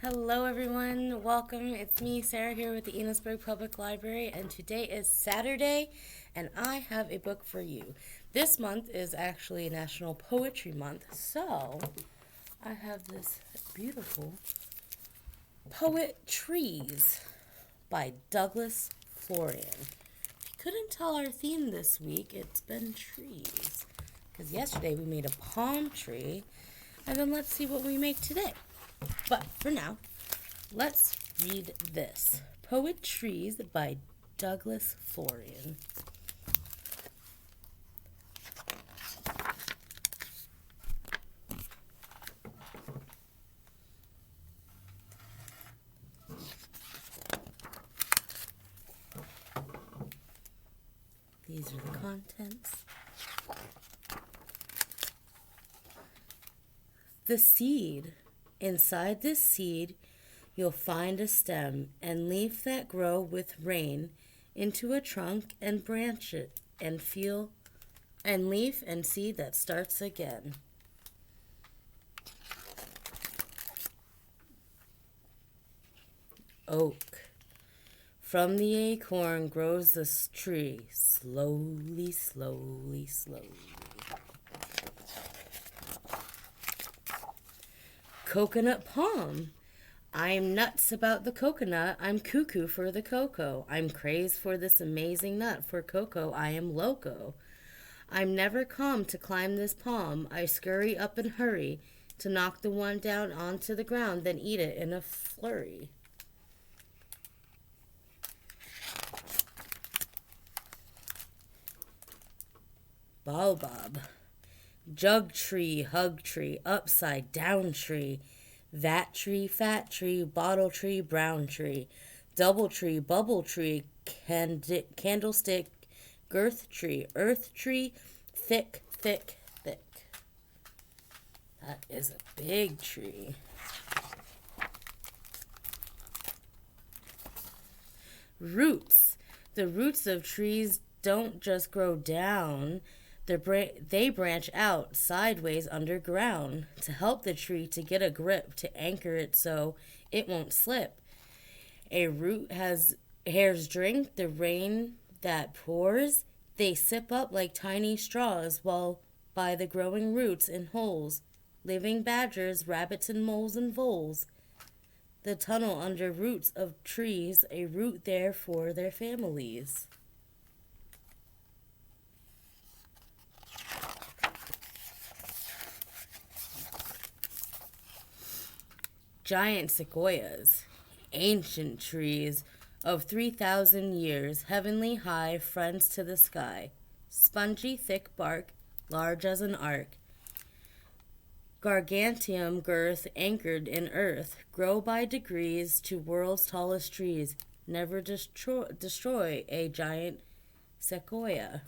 Hello everyone, welcome. It's me, Sara, here with the Enosburg Public Library, and today is Saturday, and I have a book for you. This month is actually National Poetry Month, so I have this beautiful Poetrees by Douglas Florian. If you couldn't tell our theme this week, it's been trees, because yesterday we made a palm tree, and then let's see what we make today. But for now, let's read this. Poetrees by Douglas Florian. These are the contents. The seed. Inside this seed, you'll find a stem and leaf that grow with rain into a trunk and branch it and feel and leaf and seed that starts again. Oak. From the acorn grows this tree, slowly, slowly, slowly. Coconut palm. I'm nuts about the coconut. I'm cuckoo for the cocoa. I'm crazed for this amazing nut. For cocoa, I am loco. I'm never calm to climb this palm. I scurry up and hurry to knock the one down onto the ground, then eat it in a flurry. Baobab. Jug tree, hug tree, upside down tree, vat tree, fat tree, bottle tree, brown tree, double tree, bubble tree, candlestick, girth tree, earth tree, thick, thick, thick. That is a big tree. Roots. The roots of trees don't just grow down. They branch out sideways underground to help the tree to get a grip to anchor it so it won't slip. A root has hares drink the rain that pours. They sip up like tiny straws while by the growing roots in holes, living badgers, rabbits, and moles and voles. The tunnel under roots of trees, a root there for their families. Giant sequoias, ancient trees of 3,000 years, heavenly high, friends to the sky, spongy thick bark, large as an arc, gargantuan girth anchored in earth, grow by degrees to world's tallest trees, never destroy a giant sequoia.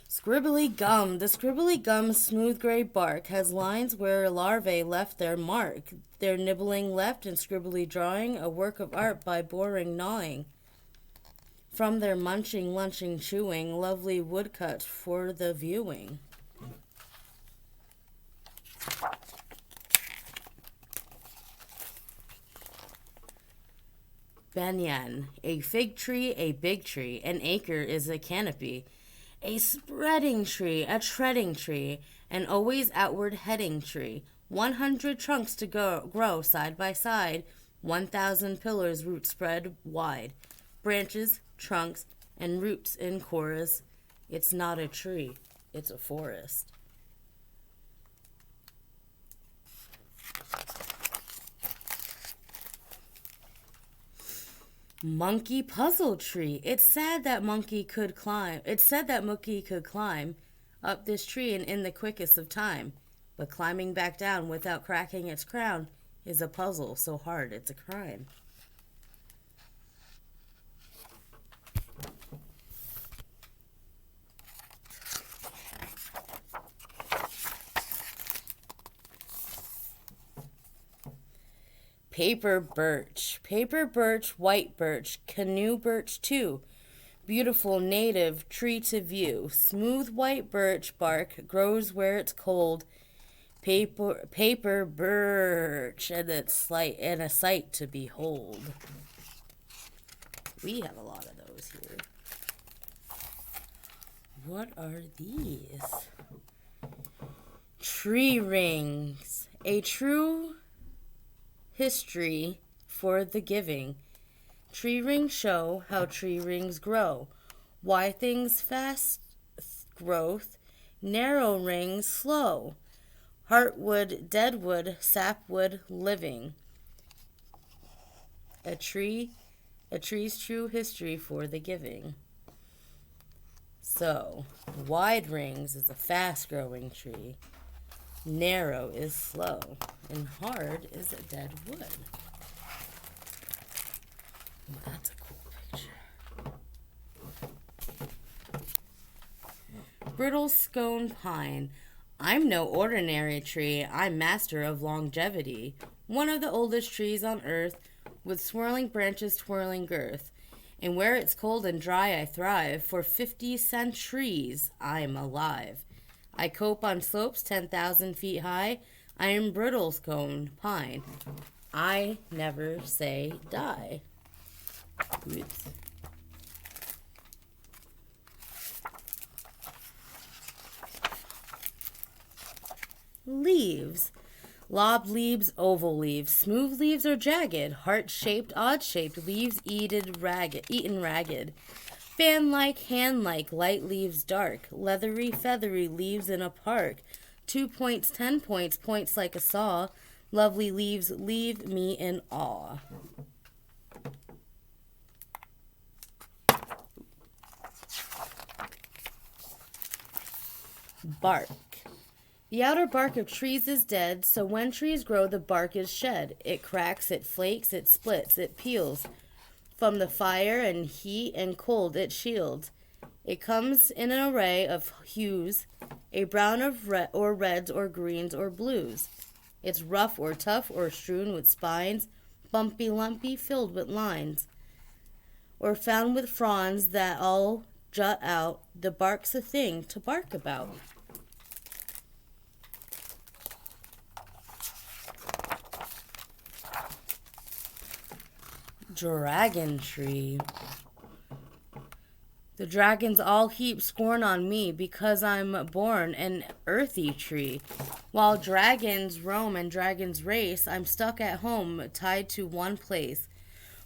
Scribbly gum. The scribbly gum's smooth gray bark has lines where larvae left their mark. Their nibbling left and scribbly drawing, a work of art by boring gnawing. From their munching, lunching, chewing, lovely woodcut for the viewing. Banyan. A fig tree, a big tree. An acre is a canopy. A spreading tree, a treading tree, an always outward heading tree. 100 trunks to grow side by side, 1,000 pillars roots spread wide. Branches, trunks, and roots in chorus. It's not a tree, it's a forest. Monkey puzzle tree. It's said that monkey could climb up this tree and in the quickest of time. But climbing back down without cracking its crown is a puzzle so hard it's a crime. Paper birch, white birch, canoe birch too. Beautiful native tree to view. Smooth white birch bark grows where it's cold. Paper birch and a sight to behold. We have a lot of those here. What are these? Tree rings. A true history for the giving. Tree rings show how tree rings grow. Why things fast growth, narrow rings slow. Heartwood, deadwood, sapwood, living. A tree's true history for the giving. So, wide rings is a fast-growing tree. Narrow is slow. And hard is a dead wood. Oh, that's a cool picture. Brittle scone pine. I'm no ordinary tree. I'm master of longevity. One of the oldest trees on earth, with swirling branches twirling girth. And where it's cold and dry I thrive. For 50 centuries I'm alive. I cope on slopes 10,000 feet high. I am brittle scone pine. I never say die. Oops. Leaves. Lob leaves, oval leaves, smooth leaves or jagged, heart-shaped, odd-shaped, leaves eaten ragged. Fan-like, hand-like, light leaves dark, leathery, feathery leaves in a park. 2 points, 10 points, points like a saw. Lovely leaves leave me in awe. Bark. The outer bark of trees is dead, so when trees grow, the bark is shed. It cracks, it flakes, it splits, it peels. From the fire and heat and cold it shields. It comes in an array of hues, a brown of or reds or greens or blues. It's rough or tough or strewn with spines, bumpy, lumpy, filled with lines, or found with fronds that all jut out. The bark's a thing to bark about. Dragon tree. The dragons all heap scorn on me because I'm born an earthy tree. While dragons roam and dragons race, I'm stuck at home, tied to one place.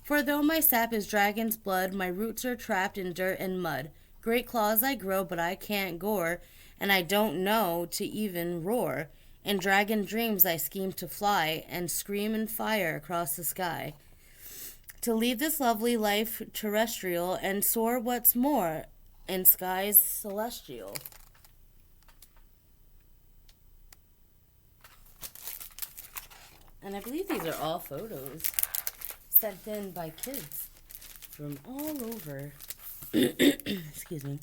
For though my sap is dragon's blood, my roots are trapped in dirt and mud. Great claws I grow, but I can't gore, and I don't know to even roar. In dragon dreams I scheme to fly and scream in fire across the sky. To lead this lovely life terrestrial and soar what's more in skies celestial. And I believe these are all photos sent in by kids from all over. Excuse me.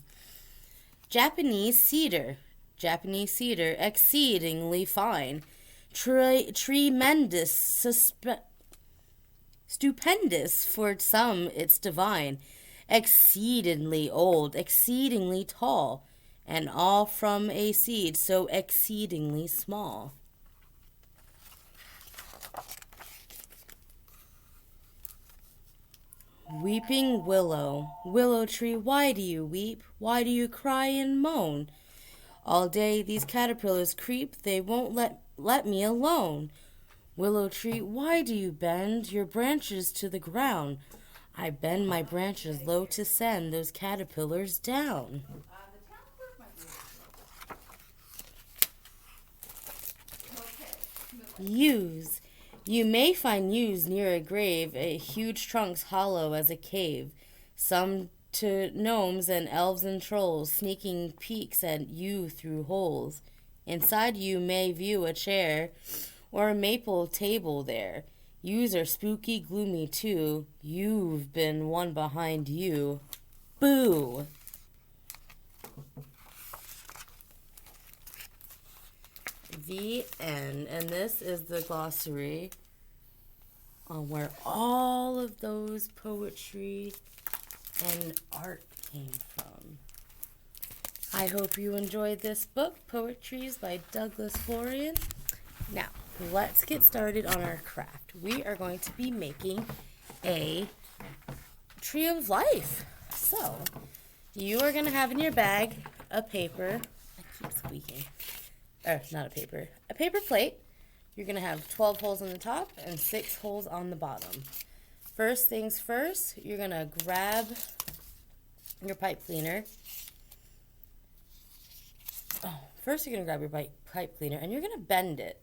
Japanese cedar. Japanese cedar, exceedingly fine. Tremendous stupendous, for some it's divine, exceedingly old, exceedingly tall, and all from a seed so exceedingly small. Weeping willow, willow tree, why do you weep? Why do you cry and moan? All day these caterpillars creep, they won't let me alone. Willow tree, why do you bend your branches to the ground? I bend my branches low to send those caterpillars down. Yews. You may find yews near a grave, a huge trunks hollow as a cave. Some to gnomes and elves and trolls, sneaking peeks at you through holes. Inside you may view a chair or a maple table there. Yews are spooky, gloomy too. You've been one behind you. Boo! The end. And this is the glossary on where all of those poetry and art came from. I hope you enjoyed this book, Poetrees by Douglas Florian. Now, let's get started on our craft. We are going to be making a tree of life. So, you are going to have in your bag a paper. I keep squeaking. Not a paper. A paper plate. You're going to have 12 holes on the top and 6 holes on the bottom. First things first, you're going to grab your pipe cleaner. First you're going to grab your pipe cleaner and you're going to bend it.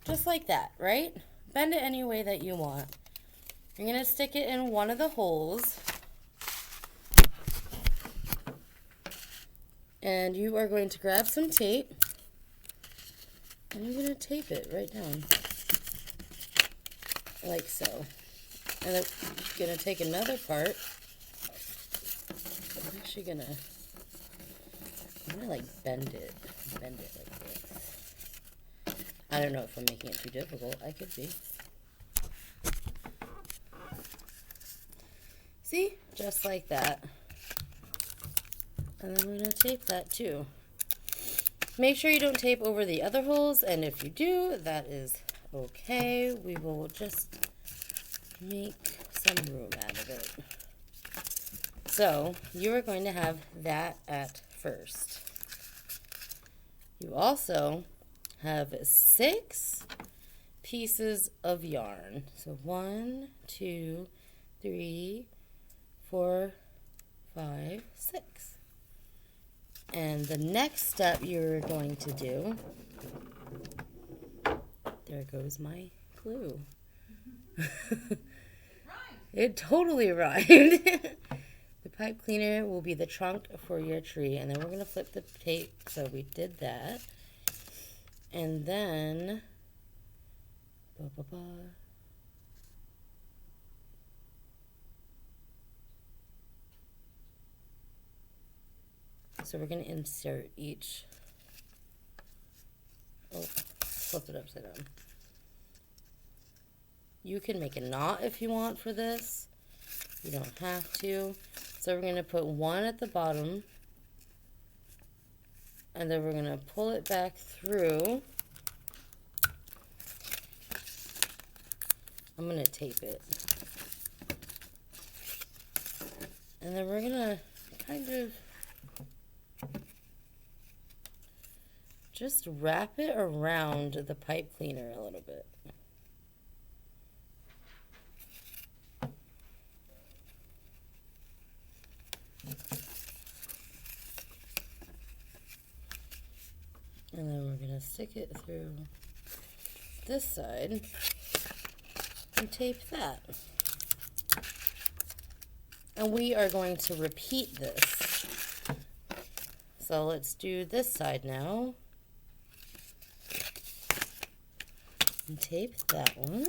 Just like that, right? Bend it any way that you want. You're going to stick it in one of the holes. And you are going to grab some tape. And you're going to tape it right down. Like so. And then you're going to take another part. I'm actually going to like bend it like this. I don't know if I'm making it too difficult. I could be. See? Just like that. And then we're going to tape that too. Make sure you don't tape over the other holes, and if you do, that is okay. We will just make some room out of it. So, you are going to have that at first. You also have 6 pieces of yarn. So 1, 2, 3, 4, 5, 6. And the next step you're going to do, there goes my clue. It totally rhymed. The pipe cleaner will be the trunk for your tree. And then we're going to flip the tape. So we did that. And then, so we're going to insert each. Flip it upside down. You can make a knot if you want for this. You don't have to. So we're going to put one at the bottom. And then we're going to pull it back through. I'm going to tape it. And then we're going to kind of just wrap it around the pipe cleaner a little bit. And then we're going to stick it through this side and tape that. And we are going to repeat this. So let's do this side now. And tape that one.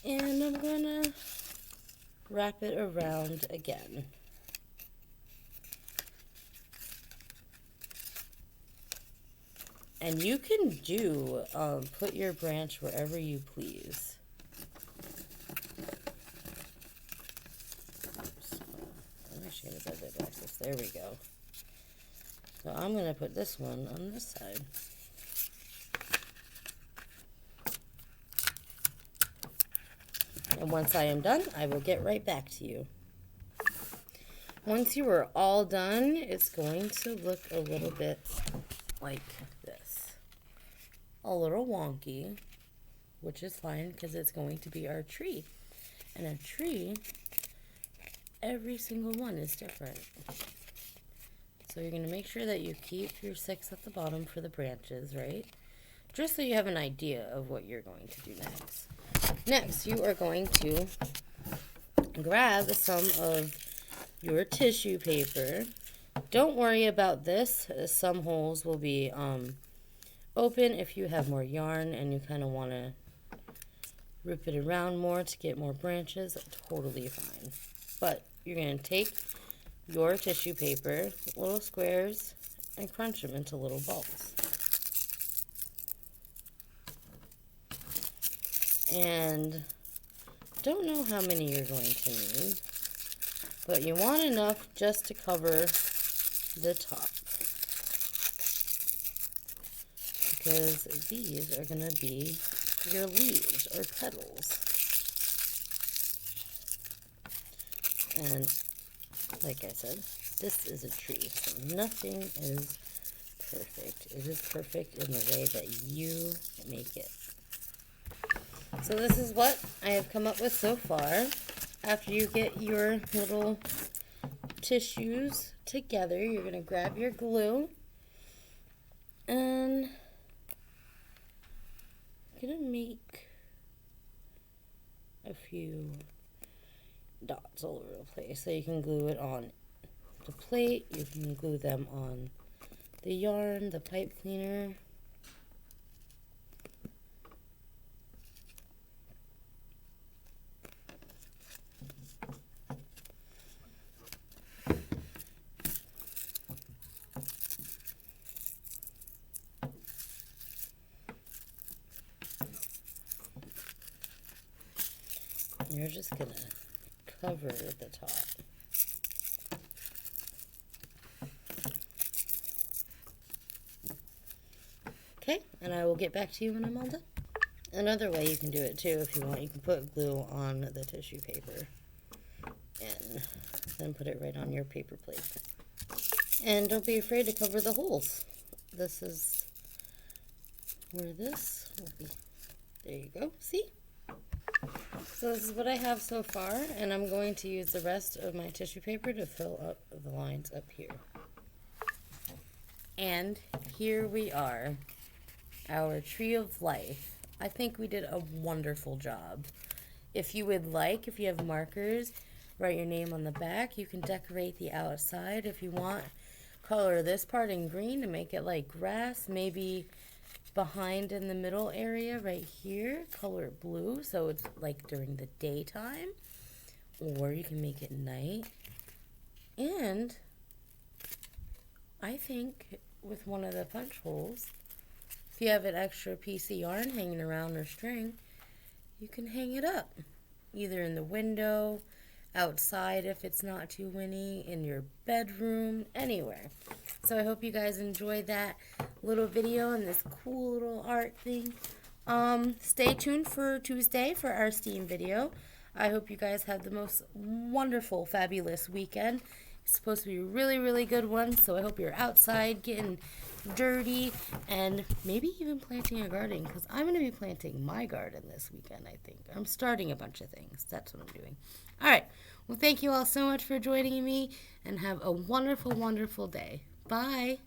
And I'm going to wrap it around again. And you can put your branch wherever you please. Oops. I'm actually going to put that back. There we go. So I'm going to put this one on this side. And once I am done, I will get right back to you. Once you are all done, it's going to look a little bit like this. A little wonky, which is fine because it's going to be our tree. And a tree, every single one is different. So you're going to make sure that you keep your 6 at the bottom for the branches, right? Just so you have an idea of what you're going to do next. Next, you are going to grab some of your tissue paper. Don't worry about this. Some holes will be open if you have more yarn and you kind of want to rip it around more to get more branches. Totally fine. But you're going to take your tissue paper, little squares, and crunch them into little balls. And Don't know how many you're going to need, but you want enough just to cover the top, because these are going to be your leaves or petals. And like I said, this is a tree, so nothing is perfect. It is perfect in the way that you make it. So this is what I have come up with so far. After you get your little tissues together, you're going to grab your glue and I'm going to make a few dots all over the place. So you can glue it on the plate, you can glue them on the yarn, the pipe cleaner. You're just going to cover the top. Okay, and I will get back to you when I'm all done. Another way you can do it too, if you want, you can put glue on the tissue paper and then put it right on your paper plate. And don't be afraid to cover the holes. This is where this will be. There you go, see? So this is what I have so far, and I'm going to use the rest of my tissue paper to fill up the lines up here. And here we are, our tree of life. I think we did a wonderful job. If you would like, if you have markers, write your name on the back. You can decorate the outside if you want. Color this part in green to make it like grass, maybe behind in the middle area right here, color it blue so it's like during the daytime, or you can make it night. And I think with one of the punch holes, if you have an extra piece of yarn hanging around or string, you can hang it up either in the window, outside if it's not too windy, in your bedroom, anywhere. So I hope you guys enjoyed that little video and this cool little art thing. Stay tuned for Tuesday for our STEAM video. I hope you guys have the most wonderful, fabulous weekend. It's supposed to be a really, really good one, so I hope you're outside getting dirty and maybe even planting a garden, because I'm going to be planting my garden this weekend, I think. I'm starting a bunch of things. That's what I'm doing. All right. Well, thank you all so much for joining me, and have a wonderful, wonderful day. Bye.